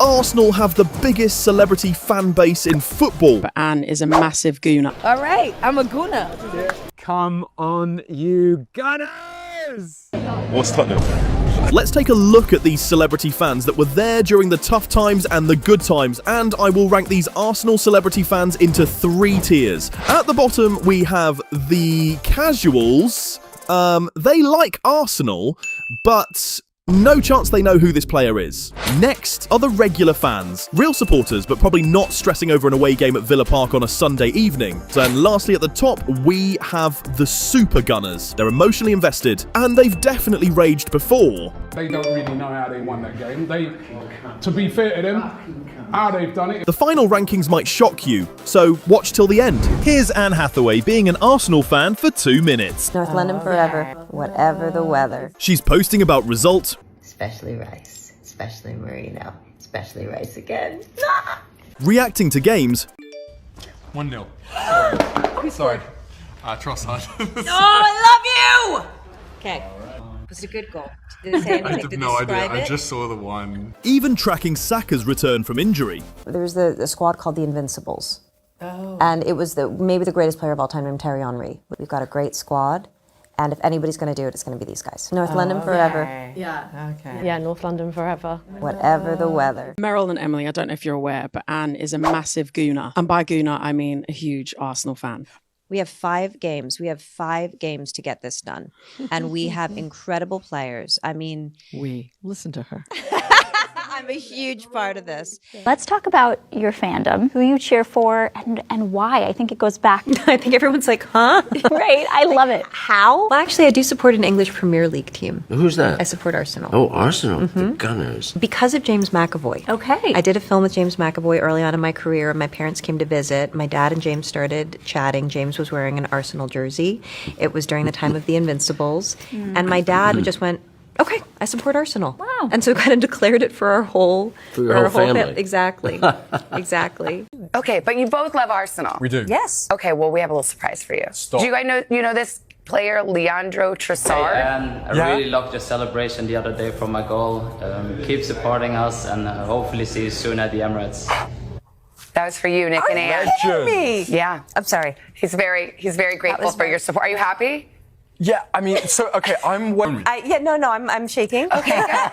Arsenal have the biggest celebrity fan base in football. But Anne is a massive gooner. All right, I'm a gooner. Come on, you Gunners! What's Tottenham? Let's take a look at these celebrity fans that were there during the tough times and the good times, and I will rank these Arsenal celebrity fans into 3 tiers. At the bottom, we have the casuals. They like Arsenal, but no chance they know who this player is. Next are the regular fans, real supporters, but probably not stressing over an away game at Villa Park on a Sunday evening. And lastly at the top, we have the super gunners. They're emotionally invested, and they've definitely raged before. They don't really know how they won that game. To be fair to them, how they've done it. The final rankings might shock you, so watch till the end. Here's Anne Hathaway being an Arsenal fan for 2 minutes. North London forever, whatever the weather. She's posting about results. Especially rice, especially Marino, especially rice again. Reacting to games. 1-0. Sorry. Trossard. Oh, I love you! Okay. Was it a good goal? Did it say anything? I have no idea. I just saw the one. Even tracking Saka's return from injury. There was the squad called the Invincibles. Oh. And it was maybe the greatest player of all time named Thierry Henry. We've got a great squad. And if anybody's going to do it, it's going to be these guys. North London forever. Yeah. Okay. Yeah, North London forever. Whatever the weather. Meryl and Emily, I don't know if you're aware, but Anne is a massive gooner. And by gooner, I mean a huge Arsenal fan. We have 5 games. We have 5 games to get this done. And we have incredible players. I mean... Listen to her. I'm a huge part of this. Let's talk about your fandom, who you cheer for, and why. I think it goes back. I think everyone's like, huh? Right, I love it. How? Well, actually, I do support an English Premier League team. Who's that? I support Arsenal. Oh, Arsenal, the Gunners. Because of James McAvoy. Okay. I did a film with James McAvoy early on in my career. My parents came to visit. My dad and James started chatting. James was wearing an Arsenal jersey. It was during the time of the Invincibles. And my dad just went, okay, I support Arsenal. Wow. And so kind of declared it for our whole... For your whole family. Exactly. Exactly. Okay, but you both love Arsenal. We do. Yes. Okay, well, we have a little surprise for you. Stop. Do you guys know this player, Leandro Trossard? I really loved your celebration the other day from my goal. Keep supporting us, and hopefully see you soon at the Emirates. That was for you, Nick and Anne. Me. Yeah. I'm sorry. He's very grateful for your support. Are you happy? Yeah, I mean, so, okay, I'm... I'm shaking. Okay, good.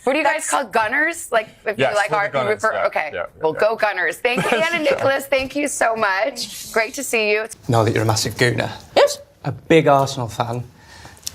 What do you guys call gunners? Like, if Yes, you like we're the our... Gunners, yeah, okay, yeah, well, yeah. go Gunners. Thank you, Anne and Nicholas. Thank you so much. Great to see you. Know that you're a massive gooner. Yes. A big Arsenal fan.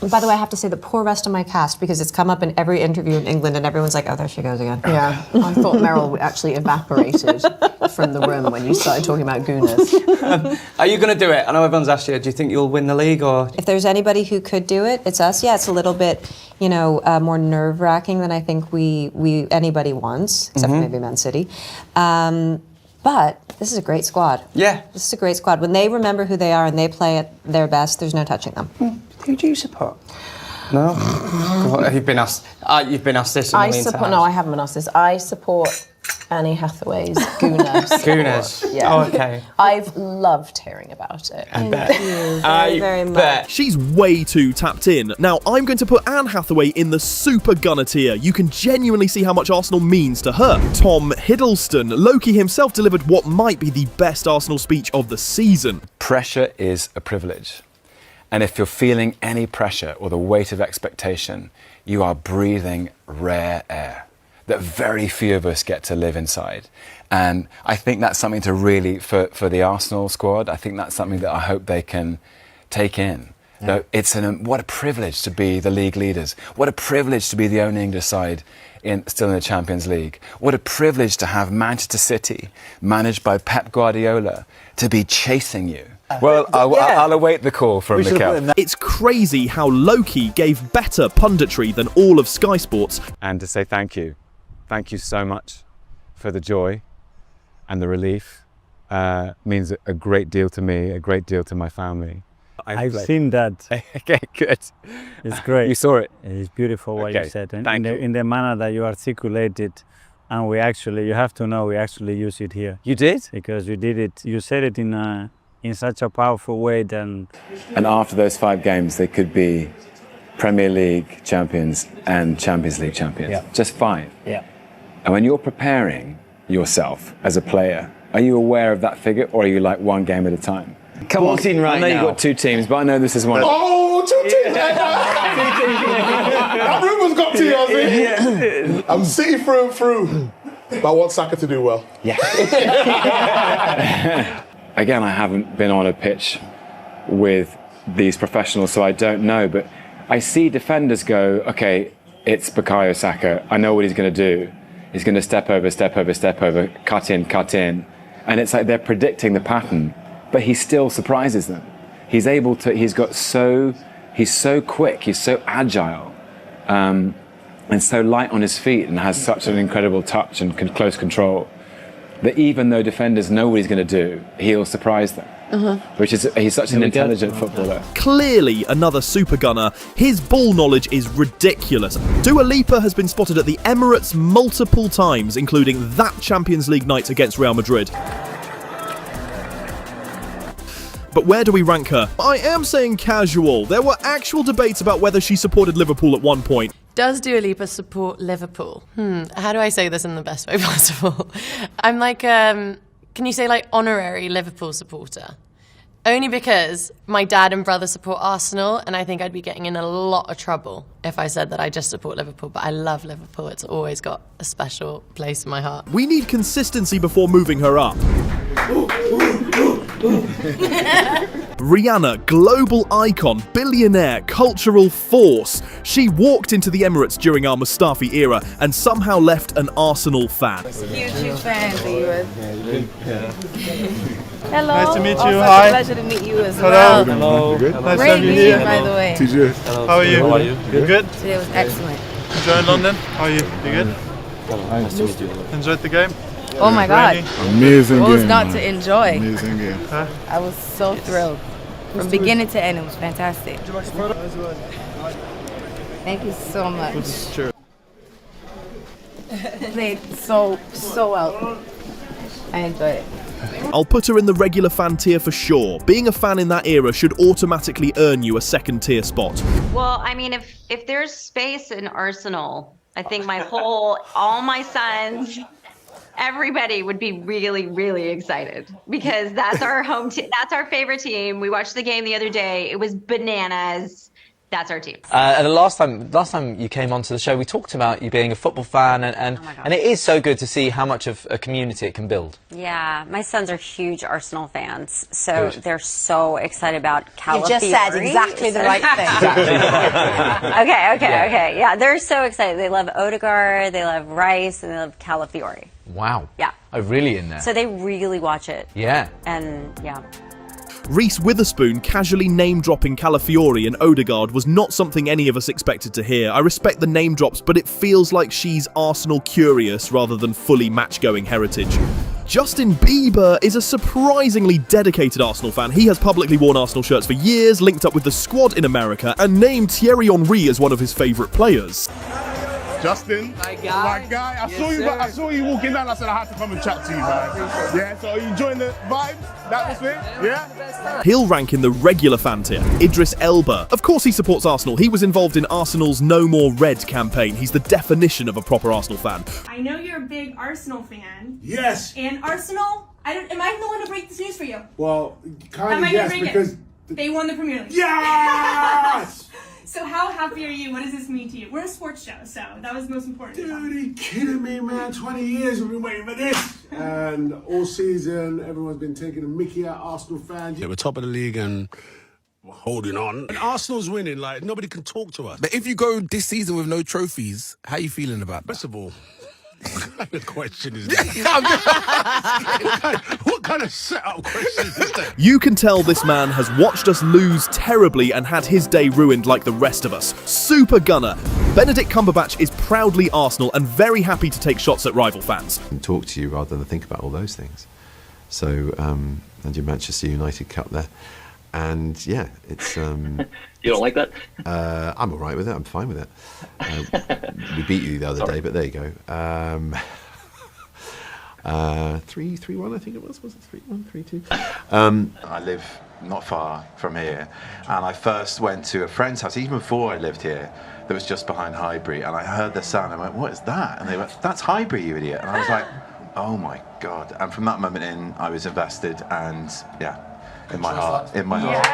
And by the way, I have to say the poor rest of my cast, because it's come up in every interview in England and everyone's like, oh, there she goes again. Yeah, I thought Meryl actually evaporated from the room when you started talking about gooners. Are you going to do it? I know everyone's asked you, do you think you'll win the league or...? If there's anybody who could do it, it's us. Yeah, it's a little bit, more nerve-wracking than I think we anybody wants, except for maybe Man City. But this is a great squad. Yeah. This is a great squad. When they remember who they are and they play at their best, there's no touching them. Who do you support? No? You've been asked this a million times. No, I haven't been asked this. I support Annie Hathaway's Gooners. Gooners? Yeah. Oh, okay. I've loved hearing about it. I bet. Very, very much. She's way too tapped in. Now, I'm going to put Anne Hathaway in the super gunner tier. You can genuinely see how much Arsenal means to her. Tom Hiddleston, Loki himself, delivered what might be the best Arsenal speech of the season. Pressure is a privilege. And if you're feeling any pressure or the weight of expectation, you are breathing rare air that very few of us get to live inside. And I think that's something to really, for the Arsenal squad, I think that's something that I hope they can take in. Yeah. What a privilege to be the league leaders. What a privilege to be the only English side still in the Champions League. What a privilege to have Manchester City, managed by Pep Guardiola, to be chasing you. Well, I'll await the call from Mikel. It's crazy how Loki gave better punditry than all of Sky Sports. And to say thank you. Thank you so much for the joy and the relief. Means a great deal to me, a great deal to my family. I've seen that. Okay, good. It's great. You saw it? It's beautiful what you said. And Thank you. In the manner that you articulated, and you have to know, we actually use it here. You did? Because you did it, you said it in such a powerful way. And after those 5 games, they could be Premier League champions and Champions League champions. Yeah. Just 5. Yeah. And when you're preparing yourself as a player, are you aware of that figure, or are you like one game at a time? Come on, I know you've got 2 teams, but I know this is one. Oh, 2 teams! That rumour's got to you, I see. I'm City through and through. But I want Saka to do well. Yeah. Again, I haven't been on a pitch with these professionals, so I don't know, but I see defenders go, okay, it's Bukayo Saka. I know what he's going to do. He's going to step over, cut in. And it's like they're predicting the pattern, but he still surprises them. He's so quick, he's so agile, and so light on his feet, and has such an incredible touch and close control that even though defenders know what he's going to do, he'll surprise them. He's such an intelligent footballer. Clearly another super gunner. His ball knowledge is ridiculous. Dua Lipa has been spotted at the Emirates multiple times, including that Champions League night against Real Madrid. But where do we rank her? I am saying casual. There were actual debates about whether she supported Liverpool at one point. Does Dua Lipa support Liverpool? How do I say this in the best way possible? I'm like, can you say like honorary Liverpool supporter? Only because my dad and brother support Arsenal, and I think I'd be getting in a lot of trouble if I said that I just support Liverpool, but I love Liverpool. It's always got a special place in my heart. We need consistency before moving her up. Rihanna, global icon, billionaire, cultural force. She walked into the Emirates during our Mustafi era and somehow left an Arsenal fan. Huge fan, Bieber. Hello. Nice to meet you. Also, Hi. It's a pleasure to meet you as well. Hello. Nice to Great have you meeting here. you, by the way. TJ. How are you? How are you? You good? Today was excellent. Enjoying London? How are you? You good? Nice to meet you. Enjoyed the game? Oh my God. Amazing What was game, not man. to enjoy? Amazing game. Huh? I was so thrilled. From beginning to end, it was fantastic. Thank you so much. Sure. Played so well. I enjoyed it. I'll put her in the regular fan tier for sure. Being a fan in that era should automatically earn you a second tier spot. Well, I mean, if there's space in Arsenal, I think all my sons, everybody would be really, really excited because that's our home team. That's our favorite team. We watched the game the other day. It was bananas. That's our team. And the last time you came onto the show, we talked about you being a football fan, and it is so good to see how much of a community it can build. Yeah, my sons are huge Arsenal fans, so they're so excited about Calafiori. You just said exactly the right thing. Okay. Yeah, they're so excited. They love Odegaard, they love Rice, and they love Calafiori. Wow. Yeah. Oh, really in there? So they really watch it. Yeah. And yeah. Reese Witherspoon casually name-dropping Calafiori and Odegaard was not something any of us expected to hear. I respect the name drops, but it feels like she's Arsenal curious rather than fully match-going heritage. Justin Bieber is a surprisingly dedicated Arsenal fan. He has publicly worn Arsenal shirts for years, linked up with the squad in America, and named Thierry Henry as one of his favourite players. Justin, my guy. I saw you walking down. I said I had to come and chat to you, man. Yeah. So are you enjoying the vibes, the atmosphere? Yeah. He'll rank in the regular fan tier. Idris Elba. Of course he supports Arsenal. He was involved in Arsenal's No More Red campaign. He's the definition of a proper Arsenal fan. I know you're a big Arsenal fan. Yes. And Arsenal, am I the one to break this news for you? Well, kind Am of I yes, gonna break because it? They won the Premier League. Yes! So how happy are you? What does this mean to you? We're a sports show, so that was the most important. Dude, are you kidding me, man? 20 years we've been waiting for this. And all season, everyone's been taking a mickey at Arsenal fans. Yeah, we're top of the league and we're holding on. And Arsenal's winning, like, nobody can talk to us. But if you go this season with no trophies, how are you feeling about that? First of all, what kind of question is that? What kind of setup question is that? You can tell this man has watched us lose terribly and had his day ruined like the rest of us. Super gunner. Benedict Cumberbatch is proudly Arsenal and very happy to take shots at rival fans. And talk to you rather than think about all those things. So, and your Manchester United Cup there. And yeah, it's... You don't like that? I'm all right with it. I'm fine with it. We beat you the other day, but there you go. 3-1, I think it was it 3-1, 3-2? I live not far from here, and I first went to a friend's house, even before I lived here, that was just behind Highbury, and I heard the sound, and I went, what is that? And they went, that's Highbury, you idiot. And I was like, oh my God. And from that moment in, I was invested, and yeah, in my heart, in my heart.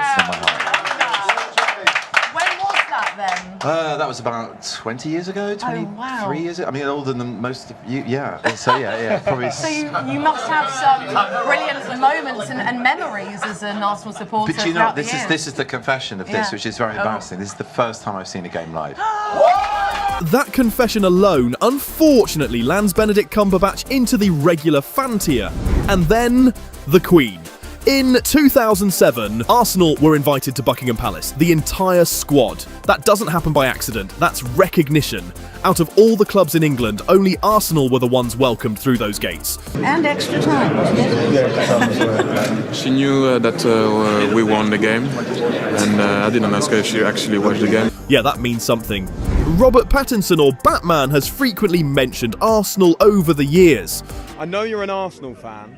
Then? That was about 20 years ago, 23 years ago. I mean, older than most of you, yeah. So yeah, probably. So you must have some brilliant moments and memories as an Arsenal supporter. But you know, this is the confession of this, which is very embarrassing. This is the first time I've seen a game live. That confession alone, unfortunately, lands Benedict Cumberbatch into the regular fan tier. And then, the Queen. In 2007, Arsenal were invited to Buckingham Palace, the entire squad. That doesn't happen by accident, that's recognition. Out of all the clubs in England, only Arsenal were the ones welcomed through those gates. And extra time. She knew that we won the game, and I didn't ask her if she actually watched the game. Yeah, that means something. Robert Pattinson, or Batman, has frequently mentioned Arsenal over the years. I know you're an Arsenal fan.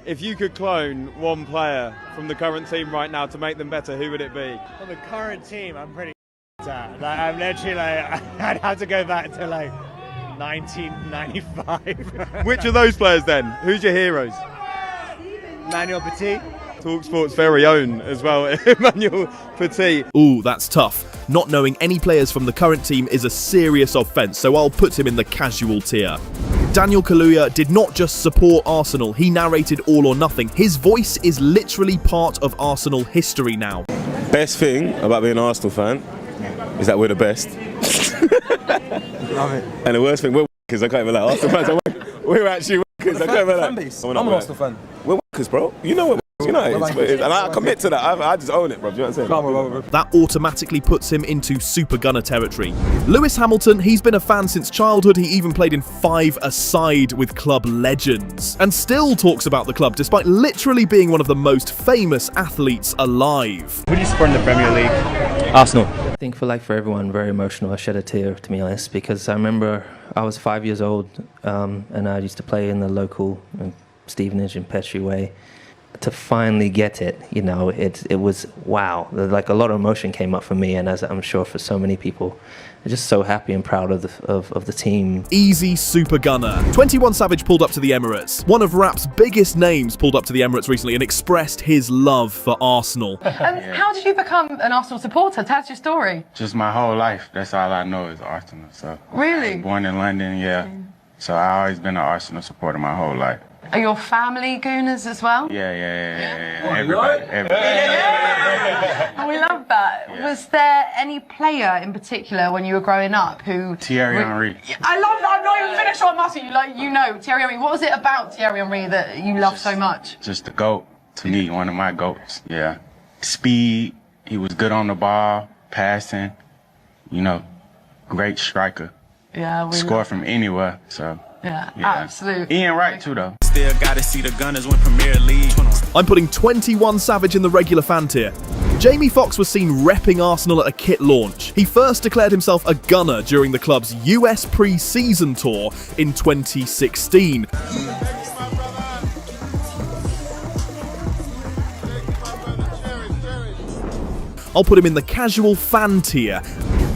If you could clone one player from the current team right now to make them better, who would it be? Well, the current team, I'm pretty at. Like, I'm literally like, I'd have to go back to like 1995. Which of those players then? Who's your heroes? Manuel Petit. TalkSport's very own as well, Emmanuel Petit. Ooh, that's tough. Not knowing any players from the current team is a serious offence, so I'll put him in the casual tier. Daniel Kaluuya did not just support Arsenal, he narrated All or Nothing. His voice is literally part of Arsenal history now. Best thing about being an Arsenal fan is that we're the best. Love it. And the worst thing, we're because I can't even like Arsenal fans. We're actually because I can't even like. Fanbase. I'm an Arsenal fan. We're because, bro. You know what. You know, and I commit to that. I just own it, bro. Do you know what I'm saying? That automatically puts him into Super Gunner territory. Lewis Hamilton, he's been a fan since childhood. He even played in 5-a-side with club legends. And still talks about the club, despite literally being one of the most famous athletes alive. Who do you support in the Premier League? Arsenal. I think for everyone, very emotional. I shed a tear, to be honest, because I remember I was 5 years old and I used to play in the local Stevenage and Petrie Way. To finally get it, you know, it was wow. Like a lot of emotion came up for me, and as I'm sure for so many people, I'm just so happy and proud of the team. Easy Super Gunner. 21 Savage pulled up to the Emirates. One of rap's biggest names pulled up to the Emirates recently and expressed his love for Arsenal. How did you become an Arsenal supporter? Tell us your story. Just my whole life. That's all I know is Arsenal. So really, born in London, yeah. So I've always been an Arsenal supporter my whole life. Are your family Gooners as well? Yeah. Everybody. Oh, we love that. Yeah. Was there any player in particular when you were growing up who... Thierry Henry. I love that. I'm not even finished what I'm asking you. Like, you know, Thierry Henry. What was it about Thierry Henry that you love so much? Just the GOAT. To me, one of my GOATs. Yeah. Speed. He was good on the ball. Passing. You know, great striker. Yeah, we score from anywhere, so... Yeah, absolutely. Ian Wright too, though. Still gotta see the Gunners win Premier League. I'm putting 21 Savage in the regular fan tier. Jamie Foxx was seen repping Arsenal at a kit launch. He first declared himself a gunner during the club's US pre-season tour in 2016. I'll put him in the casual fan tier.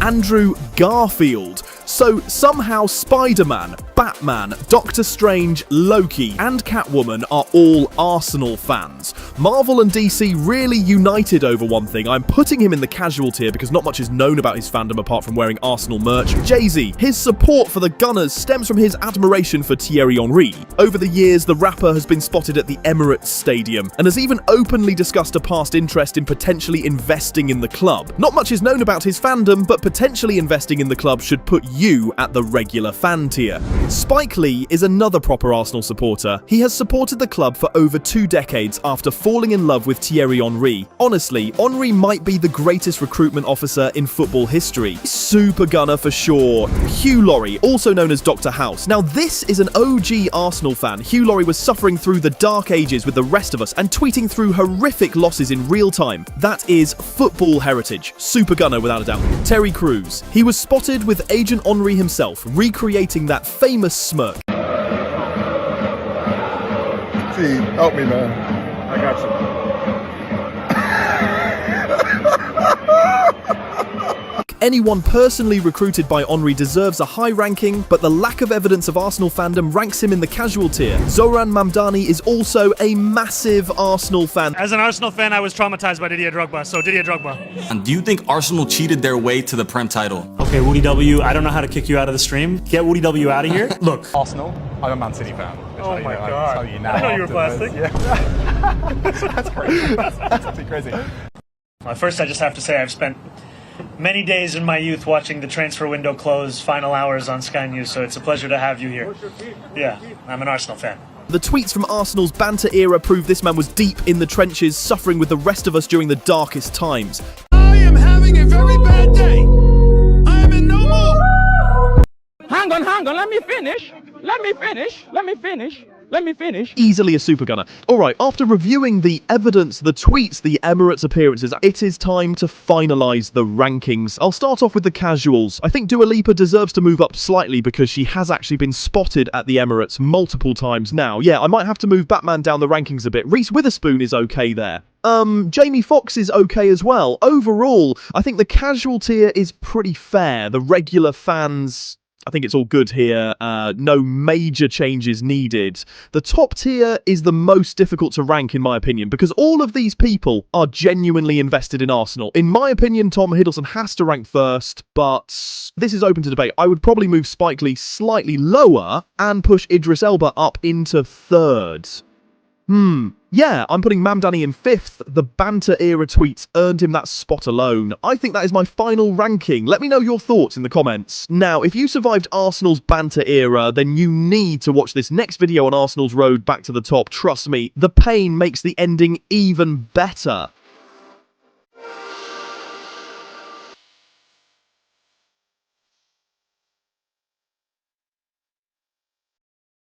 Andrew Garfield. So somehow Spider-Man, Batman, Doctor Strange, Loki and Catwoman are all Arsenal fans. Marvel and DC really united over one thing. I'm putting him in the casual tier because not much is known about his fandom apart from wearing Arsenal merch. Jay-Z, his support for the Gunners stems from his admiration for Thierry Henry. Over the years, the rapper has been spotted at the Emirates Stadium and has even openly discussed a past interest in potentially investing in the club. Not much is known about his fandom, but potentially investing in the club should put you at the regular fan tier. Spike Lee is another proper Arsenal supporter. He has supported the club for over 2 decades after falling in love with Thierry Henry. Honestly, Henry might be the greatest recruitment officer in football history. Super Gunner for sure. Hugh Laurie, also known as Dr. House. Now this is an OG Arsenal fan. Hugh Laurie was suffering through the dark ages with the rest of us and tweeting through horrific losses in real time. That is football heritage. Super Gunner without a doubt. Terry Crews. He was spotted with Agent Henry himself, recreating that famous smirk. Please, help me, man. I got you. Anyone personally recruited by Henry deserves a high ranking, but the lack of evidence of Arsenal fandom ranks him in the casual tier. Zohran Mamdani is also a massive Arsenal fan. As an Arsenal fan, I was traumatized by Didier Drogba, so Didier Drogba. And do you think Arsenal cheated their way to the Prem title? Okay, Woody W, I don't know how to kick you out of the stream. Get Woody W out of here. Look. Arsenal, I'm a Man City fan. Oh my God. I'll tell you now I know you were plastic. Yeah. That's crazy. That's absolutely crazy. First, I just have to say I've spent many days in my youth watching the transfer window close, final hours on Sky News, so it's a pleasure to have you here. Yeah, I'm an Arsenal fan. The tweets from Arsenal's banter era prove this man was deep in the trenches, suffering with the rest of us during the darkest times. I am having a very bad day. I am in no mood. Hang on, let me finish. Easily a super gunner. Alright, after reviewing the evidence, the tweets, the Emirates appearances, it is time to finalise the rankings. I'll start off with the casuals. I think Dua Lipa deserves to move up slightly because she has actually been spotted at the Emirates multiple times now. Yeah, I might have to move Batman down the rankings a bit. Reese Witherspoon is okay there. Jamie Foxx is okay as well. Overall, I think the casual tier is pretty fair. The regular fans, I think it's all good here. No major changes needed. The top tier is the most difficult to rank in my opinion because all of these people are genuinely invested in Arsenal. In my opinion, Tom Hiddleston has to rank first, but this is open to debate. I would probably move Spike Lee slightly lower and push Idris Elba up into third. Yeah, I'm putting Mamdani in fifth. The banter era tweets earned him that spot alone. I think that is my final ranking. Let me know your thoughts in the comments. Now, if you survived Arsenal's banter era, then you need to watch this next video on Arsenal's road back to the top. Trust me, the pain makes the ending even better.